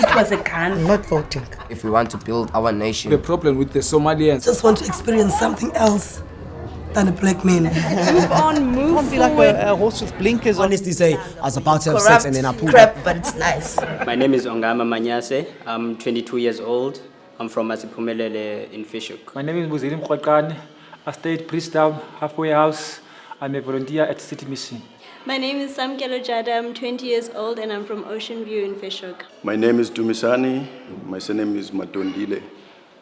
It was a gun. I'm not voting. If we want to build our nation. The problem with the Somalians. Just want to experience something else than a black man. Move on, move Don't be like a horse with blinkers on. Honestly say, I was about to have Corrupt sex and then I pulled crap, up. but it's nice. My name is Ongama Manyase. I'm 22 years old. I'm from Masipumelele in Fishhoek. My name is Muzilim Khwakane. I stay at Priesttown, halfway house. I'm a volunteer at City Mission. My name is Samkelo Jada. I'm 20 years old and I'm from Ocean View in Fishhoek. My name is Dumisani. My surname is Matondile.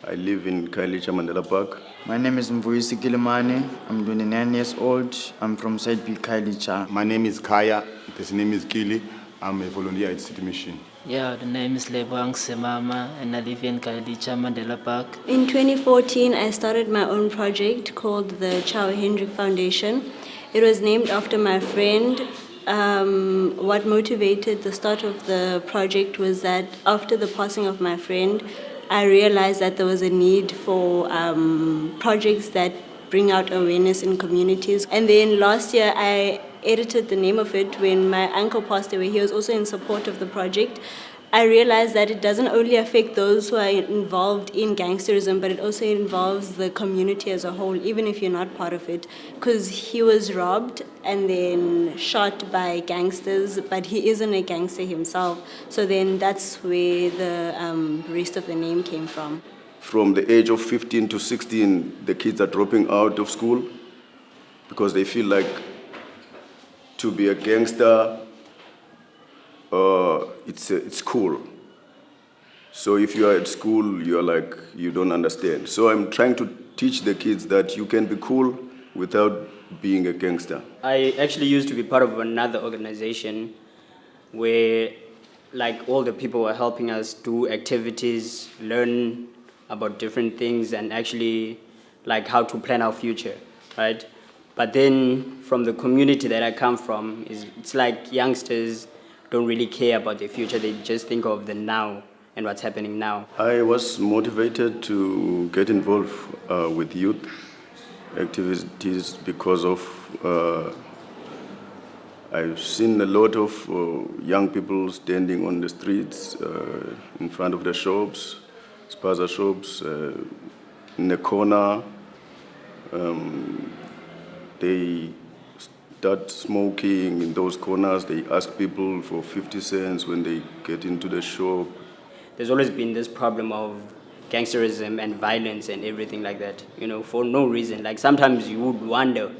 I live in Khayelitsha Mandela Park. My name is Mvuyisi Kilimane. I'm 29 years old. I'm from Side B Khayelitsha. My name is Kaya. His name is Kili. I'm a volunteer at City Mission. Yeah, the name is Leboang Semama and I live in Khayelitsha Mandela Park. In 2014, I started my own project called the Chow Hendrick Foundation. It was named after my friend. What motivated the start of the project was that after the passing of my friend, I realized that there was a need for projects that bring out awareness in communities. And then last year, I edited the name of it when my uncle passed away. He was also in support of the project. I realized that it doesn't only affect those who are involved in gangsterism, but it also involves the community as a whole, even if you're not part of it. Because he was robbed and then shot by gangsters, but he isn't a gangster himself. So then that's where the rest of the name came from. From the age of 15 to 16, the kids are dropping out of school because they feel like to be a gangster, it's cool. So if you are at school, you are like, you don't understand. So I'm trying to teach the kids that you can be cool without being a gangster. I actually used to be part of another organization where like all the people were helping us do activities, learn about different things and actually like how to plan our future, right? But then from the community that I come from, it's like youngsters don't really care about their future. They just think of the now and what's happening now. I was motivated to get involved with youth activities because of I've seen a lot of young people standing on the streets in front of the shops, spaza shops, in the corner. They start smoking in those corners. They ask people for 50 cents when they get into the shop. There's always been this problem of gangsterism and violence and everything like that, you know, for no reason. Like sometimes you would wonder,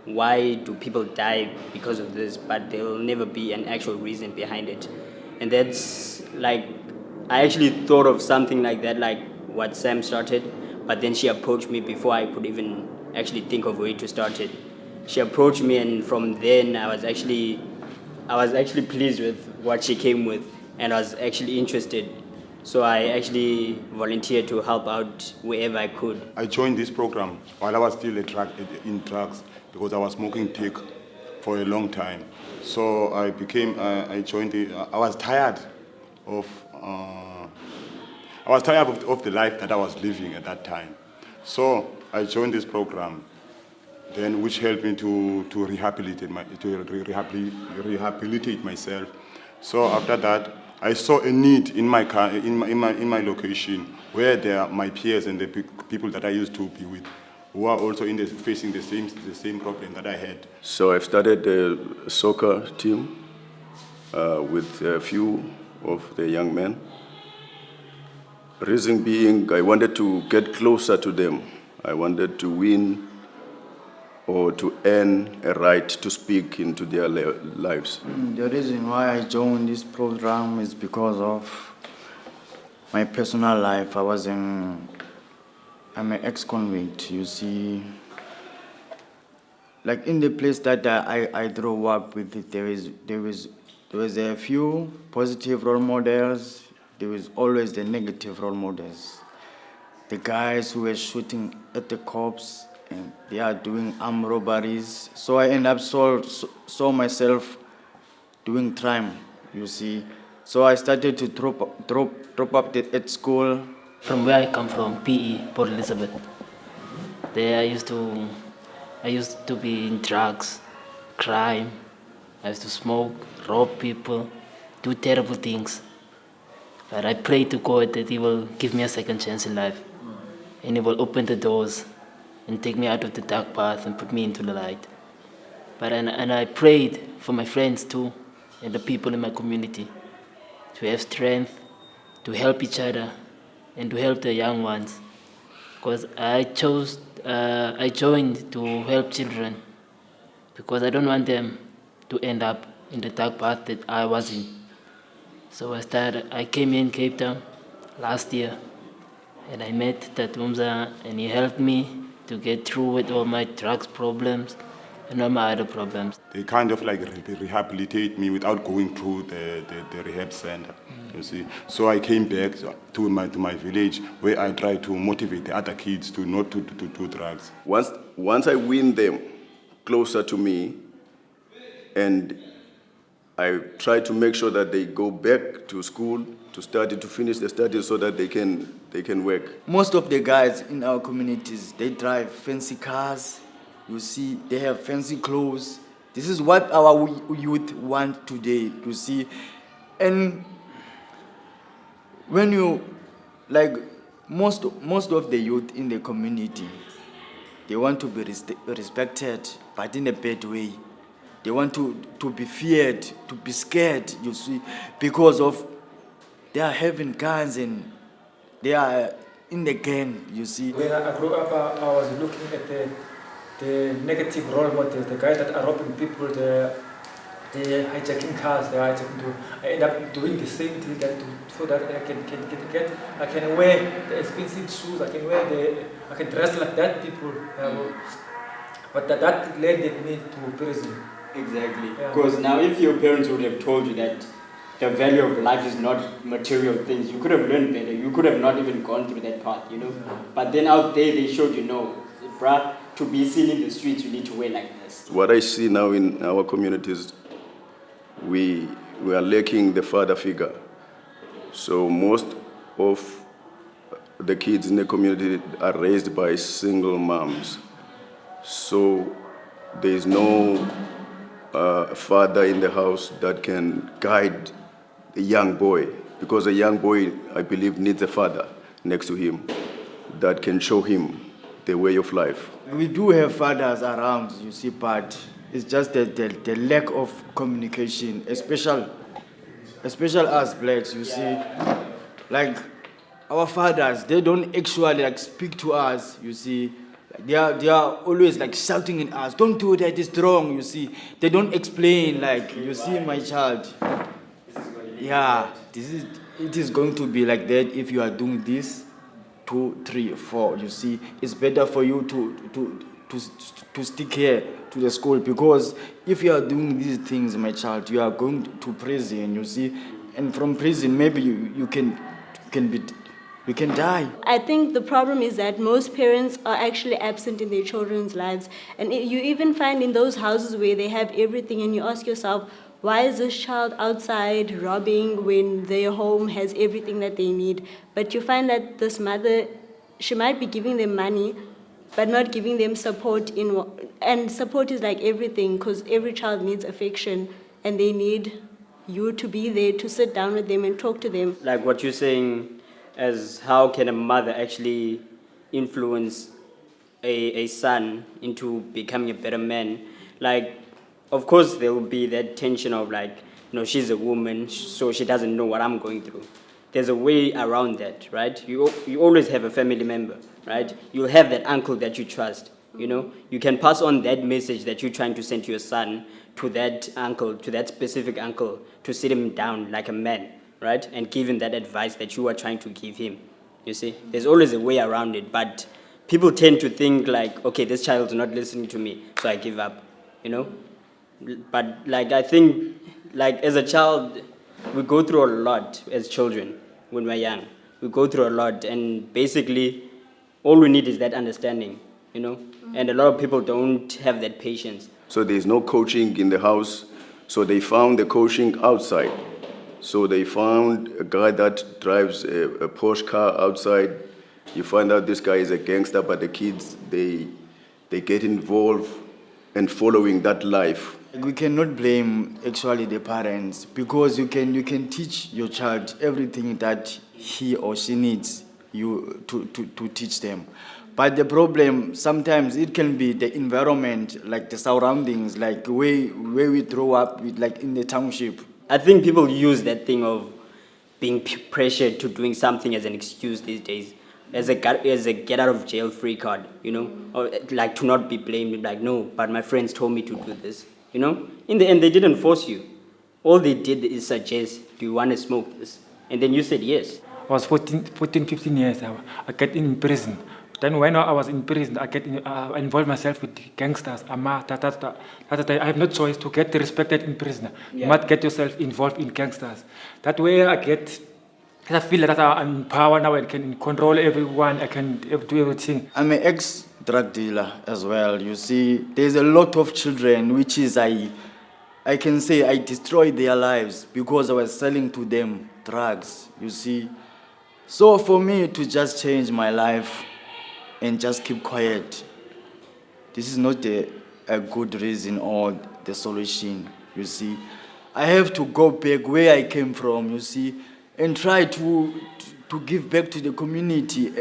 why do people die because of this? But there'll never be an actual reason behind it. And that's like, I actually thought of something like that, like what Sam started, but then she approached me before I could even actually think of a way to start it. She approached me, and from then I was actually pleased with what she came with, and I was actually interested. So I actually volunteered to help out wherever I could. I joined this program while I was still in drugs because I was smoking tick for a long time. So I joined I was tired of the life that I was living at that time. So I joined this program, then which helped me to rehabilitate myself. So after that, I saw a need in my location where there are my peers and the people that I used to be with who are also facing the same problem that I had. So I've started a soccer team with a few of the young men. Reason being, I wanted to get closer to them. I wanted to win or to earn a right to speak into their lives. The reason why I joined this program is because of my personal life. I'm an ex-convict, you see. Like in the place that I grew up with, there was a few positive role models. There was always the negative role models. The guys who were shooting at the cops, and they are doing armed robberies. So I end up saw myself doing crime, you see. So I started to drop up at school. From where I come from, PE, Port Elizabeth. There I used to be in drugs, crime. I used to smoke, rob people, do terrible things. But I pray to God that He will give me a second chance in life. And He will open the doors and take me out of the dark path and put me into the light. And I prayed for my friends too, and the people in my community, to have strength, to help each other, and to help the young ones. Because I joined to help children, because I don't want them to end up in the dark path that I was in. So I came in Cape Town last year, and I met Tatumza, and he helped me to get through with all my drugs problems and all my other problems. They kind of like rehabilitate me without going through the rehab center, you see. So I came back to my village, where I try to motivate the other kids to not to do drugs. Once I win them closer to me, and I try to make sure that they go back to school to finish their studies so that they can work. Most of the guys in our communities, they drive fancy cars. You see, they have fancy clothes. This is what our youth want today, you see. And when you, like, most of the youth in the community, they want to be respected, but in a bad way. They want to be feared, to be scared, you see, because of they are having guns and they are in the gang, you see. When I grew up, I was looking at the negative role models, the guys that are robbing people, the hijacking cars, I end up doing the same thing so that I can wear the expensive shoes, I can dress like that people. But that led me to prison. Exactly. Because now if your parents would have told you that the value of life is not material things, you could have learned better. You could have not even gone through that path, you know. Yeah. But then out there they showed you, no, bruh, to be seen in the streets, you need to wear like this. What I see now in our communities, we are lacking the father figure. So most of the kids in the community are raised by single moms. So there is no father in the house that can guide the young boy, because a young boy, I believe, needs a father next to him that can show him the way of life. We do have fathers around, you see, but it's just the lack of communication, especially us blacks, you see. Like, our fathers, they don't actually like speak to us, you see. They are always like shouting at us, don't do that, it's wrong, you see. They don't explain, like, you see, my child. Yeah, it is going to be like that if you are doing this, 2, 3, 4, you see. It's better for you to stick here to the school, because if you are doing these things, my child, you are going to prison, you see. And from prison, maybe you can die. I think the problem is that most parents are actually absent in their children's lives. And you even find in those houses where they have everything, and you ask yourself, why is this child outside robbing when their home has everything that they need? But you find that this mother, she might be giving them money, but not giving them support. And support is like everything, because every child needs affection, and they need you to be there to sit down with them and talk to them. Like what you're saying, as how can a mother actually influence a son into becoming a better man? Like, of course, there will be that tension of like, you know, she's a woman, so she doesn't know what I'm going through. There's a way around that, right? You always have a family member, right? You'll have that uncle that you trust, you know? You can pass on that message that you're trying to send to your son to that uncle, to that specific uncle, to sit him down like a man, right? And give him that advice that you are trying to give him, you see? There's always a way around it, but people tend to think like, okay, this child's not listening to me, so I give up, you know? But like, I think, like as a child, we go through a lot as children when we're young. We go through a lot, and basically all we need is that understanding, you know? And a lot of people don't have that patience. So there's no coaching in the house, so they found the coaching outside. So they found a guy that drives a Porsche car outside. You find out this guy is a gangster, but the kids, they get involved and following that life. We cannot blame actually the parents, because you can teach your child everything that he or she needs you to teach them. But the problem sometimes it can be the environment, like the surroundings, like where we grow up with, like in the township. I think people use that thing of being pressured to doing something as an excuse these days, as a get out of jail free card, you know, or like to not be blamed. Like, no, but my friends told me to do this, you know. In the end, they didn't force you. All they did is suggest, do you want to smoke this? And then you said yes. I was 14, 15 years. I get in prison. Then when I was in prison, I involved myself with gangsters. I have no choice to get respected in prison. You must get yourself involved in gangsters. That way I feel that I'm in power now. I can control everyone. I can do everything. I'm an ex-drug dealer as well. You see, there's a lot of children which is I can say I destroyed their lives because I was selling to them drugs, you see. So for me to just change my life and just keep quiet, this is not a good reason or the solution, you see. I have to go back where I came from, you see, and try to give back to the community.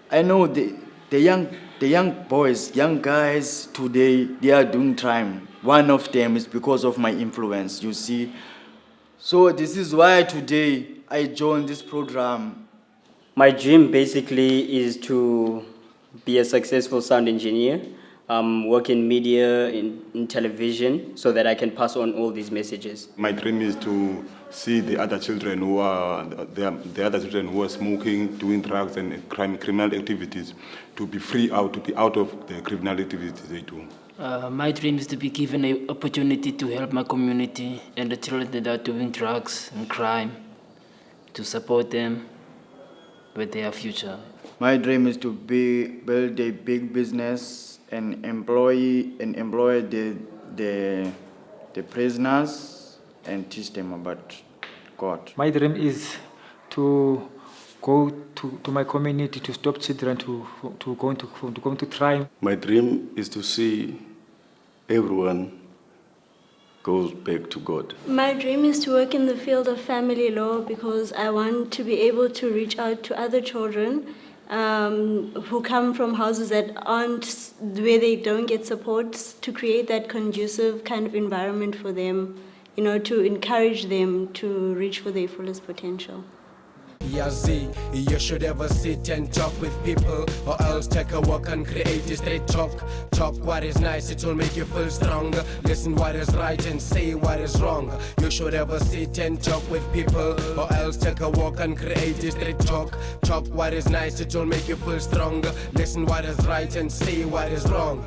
I know the young boys, young guys today, they are doing crime. One of them is because of my influence, you see. So this is why today I joined this program. My dream basically is to be a successful sound engineer, work in media, in television, so that I can pass on all these messages. My dream is to see the other children who are smoking, doing drugs and criminal activities, to be out of the criminal activities they do. My dream is to be given an opportunity to help my community and the children that are doing drugs and crime, to support them with their future. My dream is to build a big business and employ the prisoners and teach them about God. My dream is to go to my community to stop children to go into crime. My dream is to see everyone goes back to God. My dream is to work in the field of family law because I want to be able to reach out to other children who come from houses that aren't, where they don't get support, to create that conducive kind of environment for them, you know, to encourage them to reach for their fullest potential. Yazi, you should ever sit and talk with people, or else take a walk and create a straight talk. Talk what is nice, it will make you feel stronger. Listen what is right and say what is wrong. You should ever sit and talk with people, or else take a walk and create a straight talk. Talk what is nice, it will make you feel stronger. Listen what is right and say what is wrong.